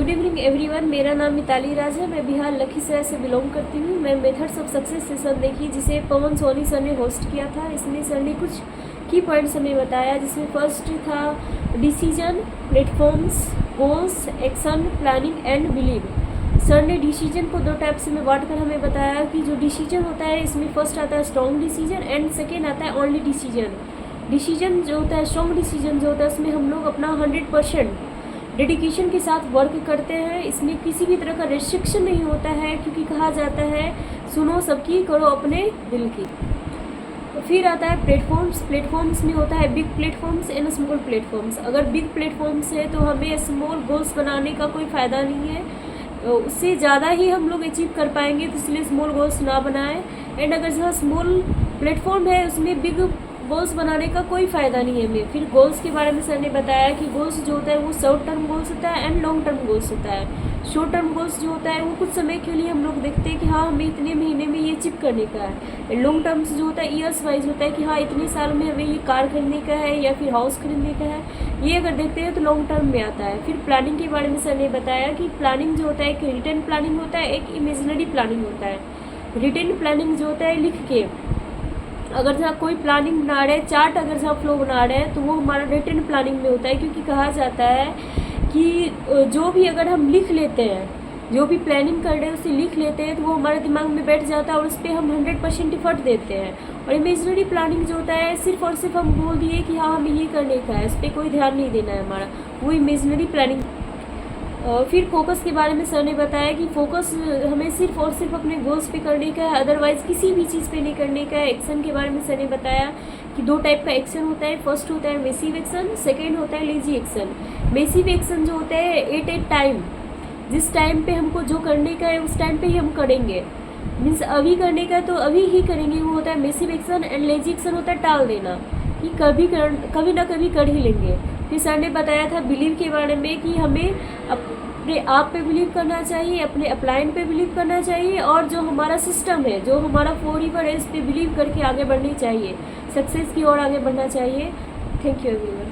Good evening everyone. मेरा नाम मिताली राज है। मैं बिहार लखीसराय से बिलोंग करती हूँ। मैं मेथड्स ऑफ सक्सेस सेशन देखी जिसे पवन सोनी सर ने होस्ट किया था। इसमें सर ने कुछ की पॉइंट्स हमें बताया, जिसमें फर्स्ट था decision, platforms, goals, action, planning and believe. Sir ने डिसीजन को दो टाइप से में बांट कर हमें बताया कि जो डिसीजन होता है इसमें फर्स्ट आता है स्ट्रॉन्ग डिसीजन एंड सेकेंड आता है ओनली डिसीजन। डिसीजन जो होता है, स्ट्रॉन्ग डिसीजन जो होता है, उसमें हम लोग अपना 100% डेडिकेशन के साथ वर्क करते हैं। इसमें किसी भी तरह का रिस्ट्रिक्शन नहीं होता है, क्योंकि कहा जाता है सुनो सबकी, करो अपने दिल की। तो फिर आता है प्लेटफॉर्म्स। प्लेटफॉर्म्स में होता है big platforms and small platforms. अगर बिग प्लेटफॉर्म्स है तो हमें स्मॉल गोल्स बनाने का कोई फ़ायदा नहीं है, तो उससे ज़्यादा ही हम लोग अचीव कर पाएंगे, तो इसलिए स्मॉल गोल्स ना बनाएं। एंड अगर जहाँ स्मॉल प्लेटफॉर्म है उसमें बिग गोल्स बनाने का कोई फ़ायदा नहीं है हमें। फिर गोल्स के बारे में सर ने बताया कि गोल्स जो होता है वो शॉर्ट टर्म गोल्स होता है एंड लॉन्ग टर्म गोल्स होता है। शॉर्ट टर्म गोल्स जो होता है वो कुछ समय के लिए हम लोग देखते हैं कि हाँ हमें इतने महीने में ये अचीव करने का है। लॉन्ग टर्म्स जो होता है ईयर्स वाइज होता है कि हाँ इतने साल में हमें ये कार खरीदने का है या फिर हाउस खरीदने का है। ये अगर देखते हैं तो लॉन्ग टर्म में आता है। फिर प्लानिंग के बारे में सर ने बताया कि प्लानिंग जो होता है एक रिटन प्लानिंग होता है, एक इमेजिनरी प्लानिंग होता है। रिटन प्लानिंग जो होता है लिख के, अगर जहाँ कोई प्लानिंग बना रहे हैं, चार्ट अगर जहाँ फ्लो बना रहे हैं, तो वो हमारा रिटन प्लानिंग में होता है। क्योंकि कहा जाता है कि जो भी अगर हम लिख लेते हैं, जो भी प्लानिंग कर रहे हैं उसे लिख लेते हैं, तो वो हमारे दिमाग में बैठ जाता है और उस पर हम 100% एफर्ट देते हैं। और इमेजिनरी प्लानिंग जो होता है सिर्फ और सिर्फ हम बोल दिए कि हाँ हमें ये करने का है, उस पर कोई ध्यान नहीं देना है हमारा, वो इमेजिनरी प्लानिंग। फिर फोकस के बारे में सर ने बताया कि फोकस हमें सिर्फ और सिर्फ अपने गोल्स पे करने का है, अदरवाइज़ किसी भी चीज़ पे नहीं करने का है। एक्शन के बारे में सर ने बताया कि दो टाइप का एक्शन होता है। फर्स्ट होता है मैसिव एक्शन, सेकेंड होता है लेजी एक्शन। मैसिव एक्शन जो होता है एट ए टाइम, जिस टाइम पे हमको जो करने का है उस टाइम पे ही हम करेंगे, मीन्स अभी करने का है तो अभी ही करेंगे, वो होता है massive action. And lazy action होता है टाल देना, कि कभी ना कभी कर ही लेंगे। फिर सर ने बताया था बिलीव के बारे में कि हमें अपने आप पे बिलीव करना चाहिए, अपने अपलाइन पे बिलीव करना चाहिए, और जो हमारा सिस्टम है, जो हमारा फॉरएवर है, इस पे बिलीव करके आगे बढ़नी चाहिए, सक्सेस की ओर आगे बढ़ना चाहिए। Thank you everyone.